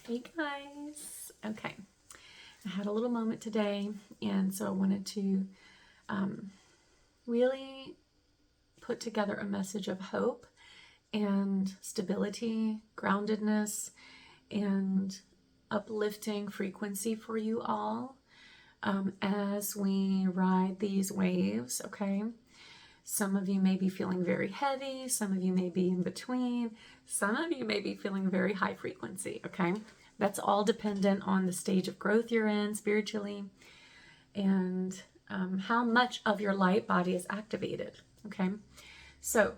Hey guys. Okay. I had a little moment today, and so I wanted to really put together a message of hope and stability, groundedness, and uplifting frequency for you all as we ride these waves, okay? Some of you may be feeling very heavy, some of you may be in between, some of you may be feeling very high frequency, okay? That's all dependent on the stage of growth you're in spiritually and how much of your light body is activated, okay? So,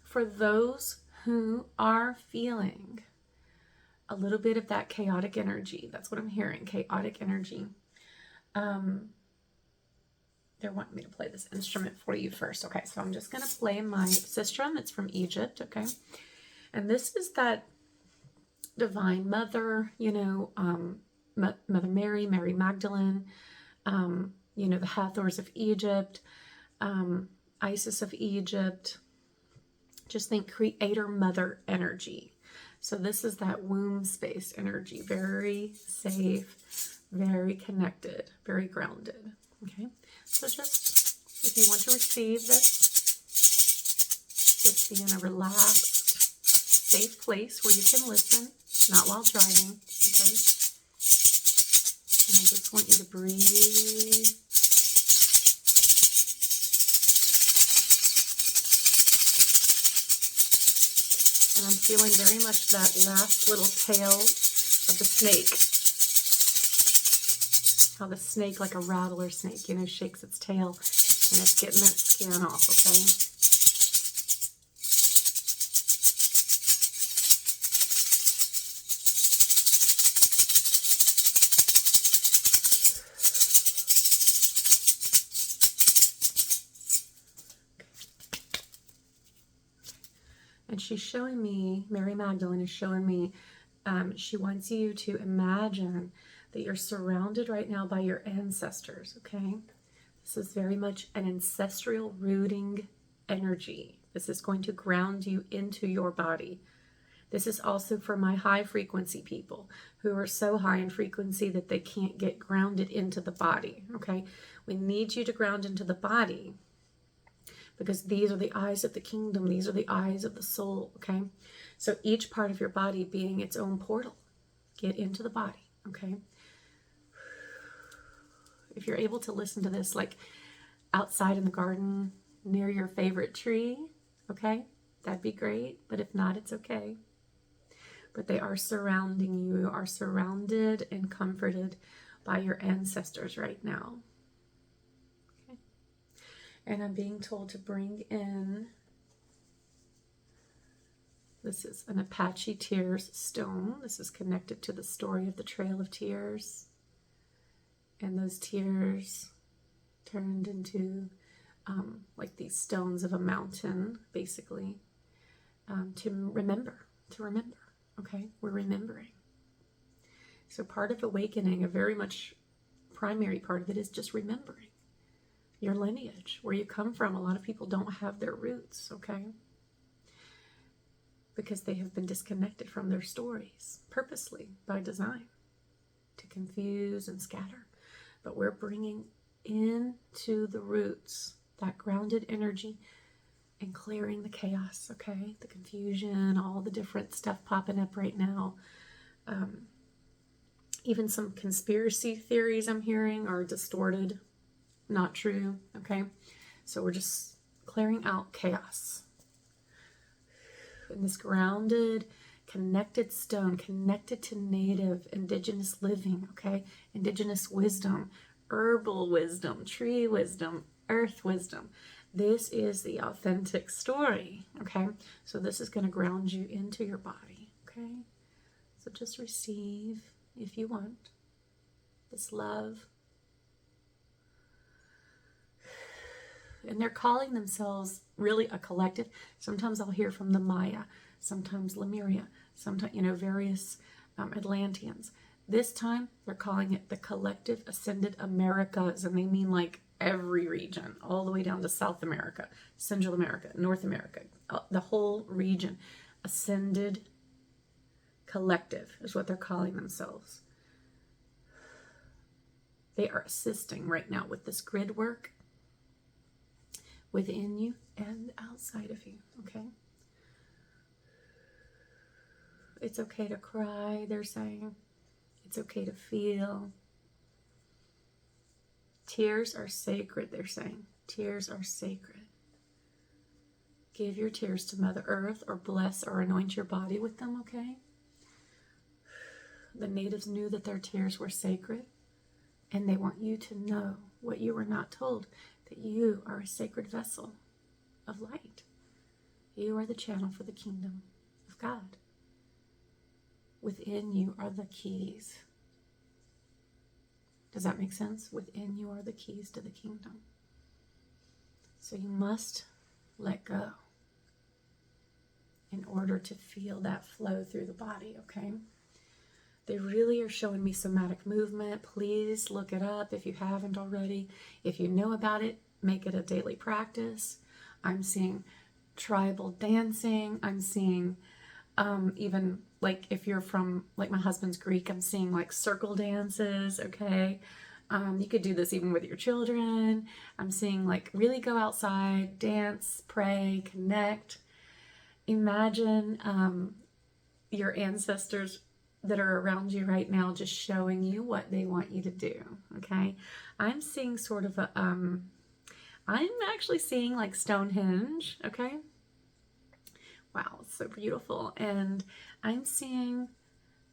for those who are feeling a little bit of that chaotic energy, that's what I'm hearing, chaotic energy. They want me to play this instrument for you first. Okay, so I'm just going to play my sistrum. It's from Egypt, okay? And this is that divine mother, Mother Mary, Mary Magdalene, the Hathors of Egypt, Isis of Egypt. Just think creator mother energy. So this is that womb space energy, very safe, very connected, very grounded, okay? So just, if you want to receive this, just be in a relaxed, safe place where you can listen, not while driving, okay? And I just want you to breathe. And I'm feeling very much that last little tail of the snake. How the snake, like a rattler snake, shakes its tail and it's getting that skin off, okay? And she's showing me, Mary Magdalene is showing me, she wants you to imagine that you're surrounded right now by your ancestors, okay? This is very much an ancestral rooting energy. This is going to ground you into your body. This is also for my high frequency people who are so high in frequency that they can't get grounded into the body, okay? We need you to ground into the body because these are the eyes of the kingdom. These are the eyes of the soul, okay? So each part of your body being its own portal. Get into the body, okay? If you're able to listen to this like outside in the garden near your favorite tree, okay, that'd be great. But if not, it's okay. But they are surrounding you. You are surrounded and comforted by your ancestors right now. Okay. And I'm being told to bring in, this is an Apache Tears stone. This is connected to the story of the Trail of Tears. And those tears turned into like these stones of a mountain, basically, to remember, okay? We're remembering. So part of awakening, a very much primary part of it is just remembering your lineage, where you come from. A lot of people don't have their roots, okay? Because they have been disconnected from their stories, purposely, by design, to confuse and scatter. But we're bringing into the roots that grounded energy and clearing the chaos, okay? The confusion, all the different stuff popping up right now. Even some conspiracy theories I'm hearing are distorted, not true, okay? So we're just clearing out chaos. And this grounded, connected stone, connected to native, indigenous living, okay? Indigenous wisdom, herbal wisdom, tree wisdom, earth wisdom. This is the authentic story, okay? So this is going to ground you into your body, okay? So just receive, if you want, this love. And they're calling themselves really a collective. Sometimes I'll hear from the Maya, sometimes Lemuria, sometimes, various Atlanteans. This time, they're calling it the Collective Ascended Americas, and they mean like every region, all the way down to South America, Central America, North America, the whole region. Ascended Collective is what they're calling themselves. They are assisting right now with this grid work within you and outside of you, okay? It's okay to cry, they're saying. It's okay to feel. Tears are sacred, they're saying. Tears are sacred. Give your tears to Mother Earth, or bless or anoint your body with them, okay? The natives knew that their tears were sacred, and they want you to know what you were not told, that you are a sacred vessel of light. You are the channel for the kingdom of God. Within you are the keys. Does that make sense? Within you are the keys to the kingdom. So you must let go in order to feel that flow through the body, okay? They really are showing me somatic movement. Please look it up if you haven't already. If you know about it, make it a daily practice. I'm seeing tribal dancing. I'm seeing even like if you're from, like my husband's Greek, I'm seeing like circle dances, okay? You could do this even with your children. I'm seeing like really go outside, dance, pray, connect. Imagine your ancestors that are around you right now just showing you what they want you to do, okay? I'm seeing sort of a, I'm actually seeing like Stonehenge, okay? Wow, it's so beautiful. And I'm seeing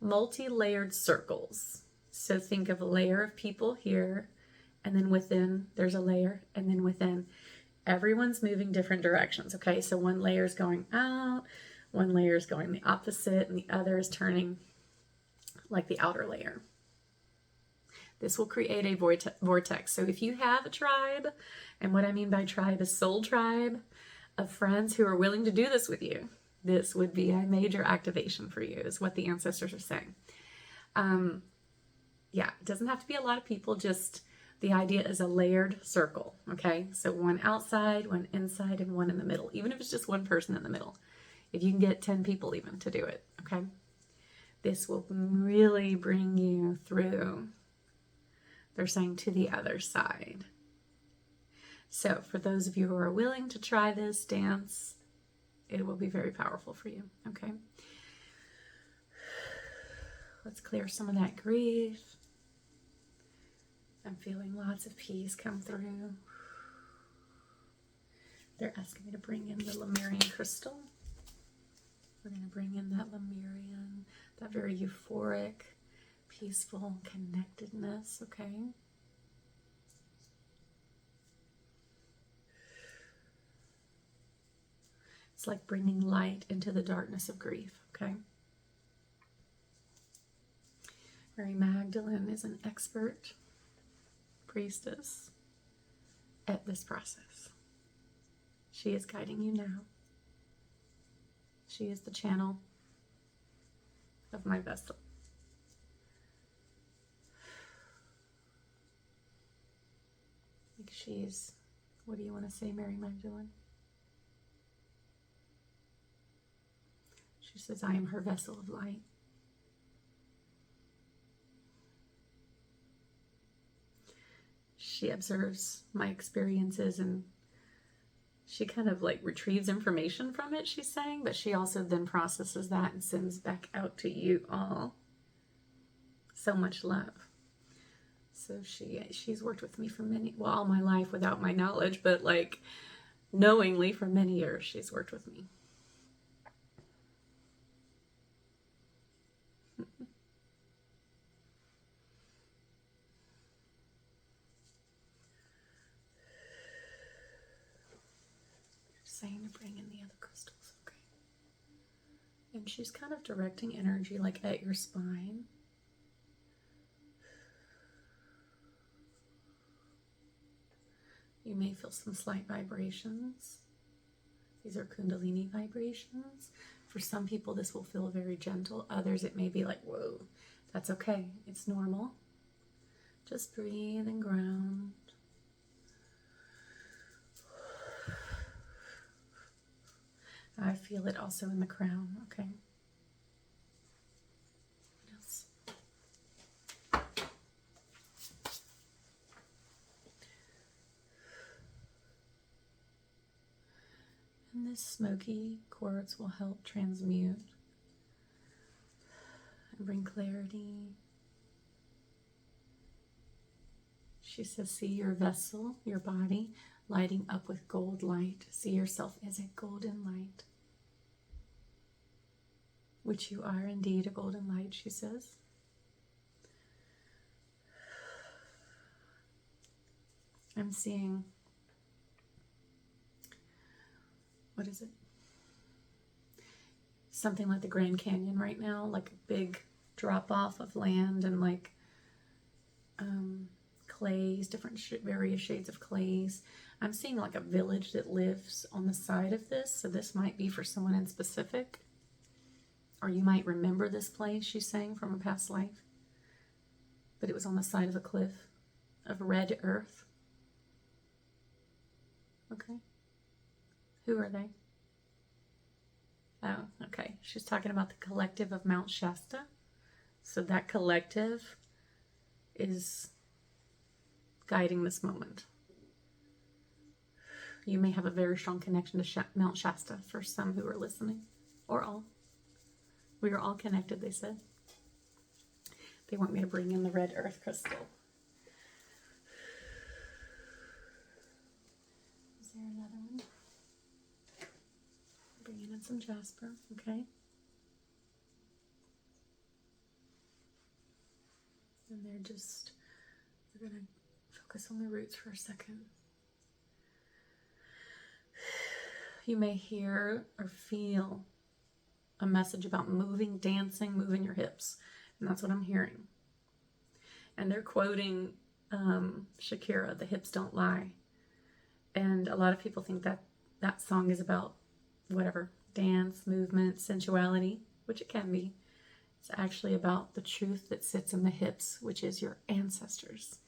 multi-layered circles. So think of a layer of people here, and then within there's a layer, and then within everyone's moving different directions, okay? So one layer is going out, one layer is going the opposite, and the other is turning like the outer layer. This will create a vortex. So if you have a tribe, and what I mean by tribe is soul tribe of friends who are willing to do this with you, this would be a major activation for you, is what the ancestors are saying. Yeah, it doesn't have to be a lot of people, just the idea is a layered circle, okay? So one outside, one inside, and one in the middle, even if it's just one person in the middle. If you can get 10 people even to do it, okay? This will really bring you through, they're saying, to the other side. So for those of you who are willing to try this dance, it will be very powerful for you, okay? Let's clear some of that grief. I'm feeling lots of peace come through. They're asking me to bring in the Lemurian crystal. We're going to bring in that Lemurian, that very euphoric, peaceful connectedness, okay? It's like bringing light into the darkness of grief, okay? Mary Magdalene is an expert priestess at this process. She is guiding you now. She is the channel of my vessel. Like she's, what do you want to say, Mary Magdalene? She says, I am her vessel of light. She observes my experiences and she kind of like retrieves information from it, she's saying, but she also then processes that and sends back out to you all so much love. So she's worked with me for all my life without my knowledge, but like knowingly for many years she's worked with me. Saying to bring in the other crystals, okay? And she's kind of directing energy like at your spine. You may feel some slight vibrations. These are Kundalini vibrations. For some people, this will feel very gentle. Others, it may be like, whoa. That's okay. It's normal. Just breathe and ground. I feel it also in the crown, okay? this smoky quartz will help transmute and bring clarity. She says, see your vessel, your body, lighting up with gold light. See yourself as a golden light, which you are indeed, a golden light, she says. I'm seeing, what is it? Something like the Grand Canyon right now, like a big drop off of land and like clays, different various shades of clays. I'm seeing like a village that lives on the side of this, so this might be for someone in specific, or you might remember this place, she's saying, from a past life, but it was on the side of a cliff of red earth. Okay, who are they? Oh, okay, she's talking about the collective of Mount Shasta. So that collective is guiding this moment. You may have a very strong connection to Mount Shasta for some who are listening, or all. We are all connected, they said. They want me to bring in the red earth crystal. Is there another one? Bringing in some jasper, okay. And we're going to focus on the roots for a second. You may hear or feel a message about moving, dancing, moving your hips. And that's what I'm hearing. And they're quoting Shakira, "The Hips Don't Lie." And a lot of people think that that song is about whatever, dance, movement, sensuality, which it can be. It's actually about the truth that sits in the hips, which is your ancestors.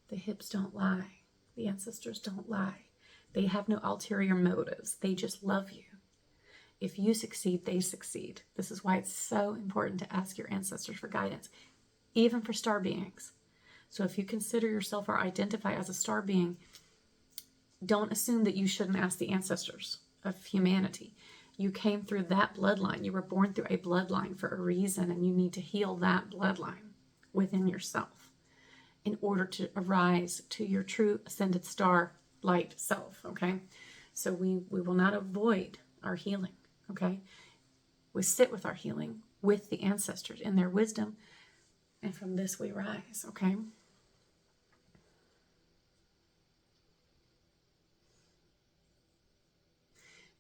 The hips don't lie. The ancestors don't lie. They have no ulterior motives. They just love you. If you succeed, they succeed. This is why it's so important to ask your ancestors for guidance, even for star beings. So if you consider yourself or identify as a star being, don't assume that you shouldn't ask the ancestors of humanity. You came through that bloodline. You were born through a bloodline for a reason, and you need to heal that bloodline within yourself in order to arise to your true ascended star light self, okay? So we will not avoid our healing, okay? We sit with our healing with the ancestors in their wisdom, and from this we rise, okay?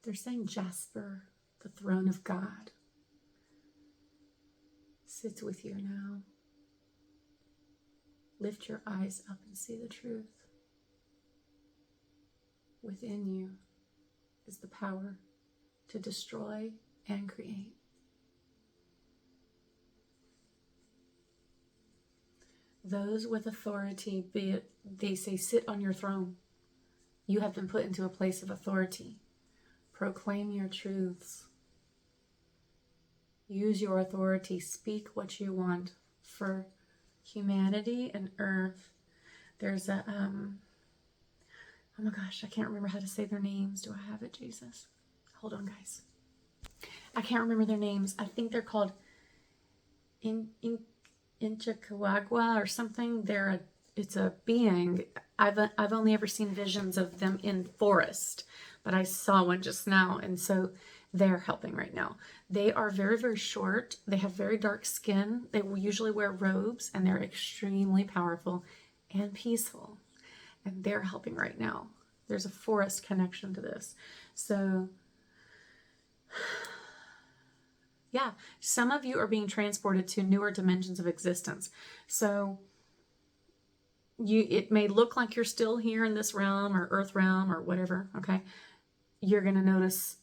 They're saying Jasper, the throne of God, sits with you now. Lift your eyes up and see the truth. Within you is the power to destroy and create. Those with authority, be it, they say, sit on your throne. You have been put into a place of authority. Proclaim your truths. Use your authority. Speak what you want for humanity and earth. There's a, oh my gosh, I can't remember how to say their names. Do I have it, Jesus? Hold on, guys. I can't remember their names. I think they're called Inchakawagwa or something. It's a being. I've only ever seen visions of them in forest, but I saw one just now, and so they're helping right now. They are very, very short. They have very dark skin. They will usually wear robes, and they're extremely powerful and peaceful, and they're helping right now. There's a forest connection to this. So yeah, some of you are being transported to newer dimensions of existence. So it may look like you're still here in this realm or earth realm or whatever, okay? You're going to notice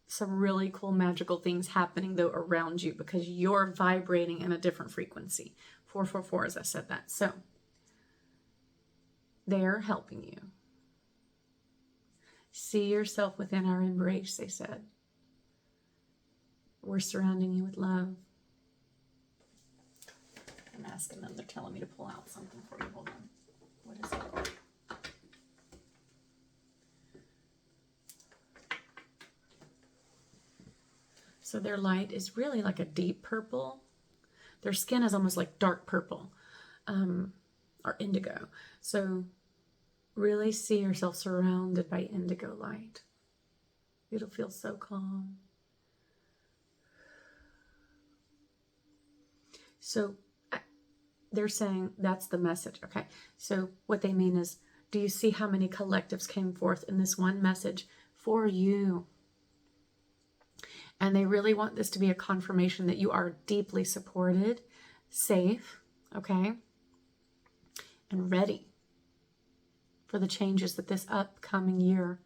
some really cool magical things happening though around you because you're vibrating in a different frequency. 444, as I said that. So they're helping you. See yourself within our embrace, they said. We're surrounding you with love. I'm asking them. They're telling me to pull out something for you. Hold on. What is it? So their light is really like a deep purple. Their skin is almost like dark purple, or indigo. So really see yourself surrounded by indigo light. It'll feel so calm. So they're saying that's the message. Okay. So what they mean is, do you see how many collectives came forth in this one message for you? And they really want this to be a confirmation that you are deeply supported, safe, okay, and ready for the changes that this upcoming year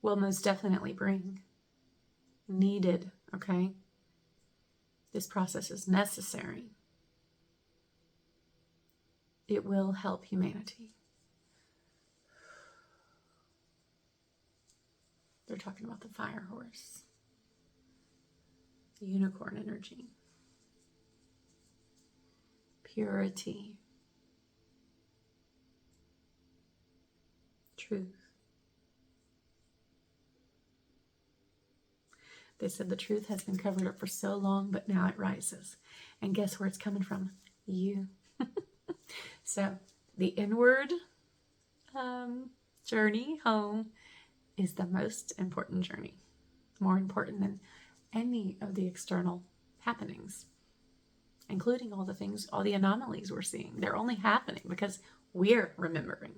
will most definitely bring. Needed, okay? This process is necessary. It will help humanity. They're talking about the fire horse, the unicorn energy, purity, truth. They said the truth has been covered up for so long, but now it rises. And guess where it's coming from? You. So the inward journey home is the most important journey. More important than any of the external happenings, including all the things, all the anomalies we're seeing. They're only happening because we're remembering.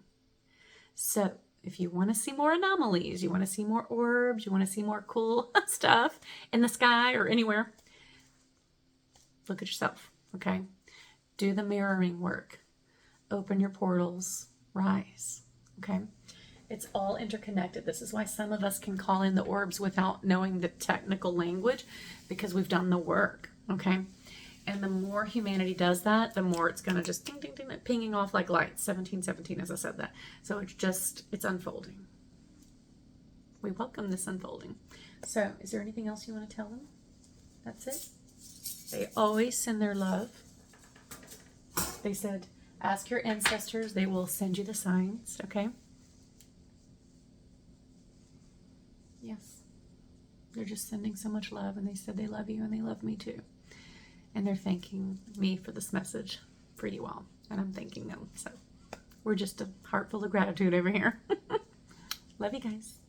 So if you want to see more anomalies, you want to see more orbs, you want to see more cool stuff in the sky or anywhere, look at yourself, okay? Do the mirroring work. Open your portals, rise, okay? It's all interconnected. This is why some of us can call in the orbs without knowing the technical language, because we've done the work, okay? And the more humanity does that, the more it's going to just ding, ding, ding, pinging off like lights. 1717, as I said that. So it's unfolding. We welcome this unfolding. So is there anything else you want to tell them? That's it. They always send their love. They said, ask your ancestors. They will send you the signs, okay? Yes. They're just sending so much love, and they said they love you, and they love me too. And they're thanking me for this message for you all. And I'm thanking them. So we're just a heart full of gratitude over here. Love you guys.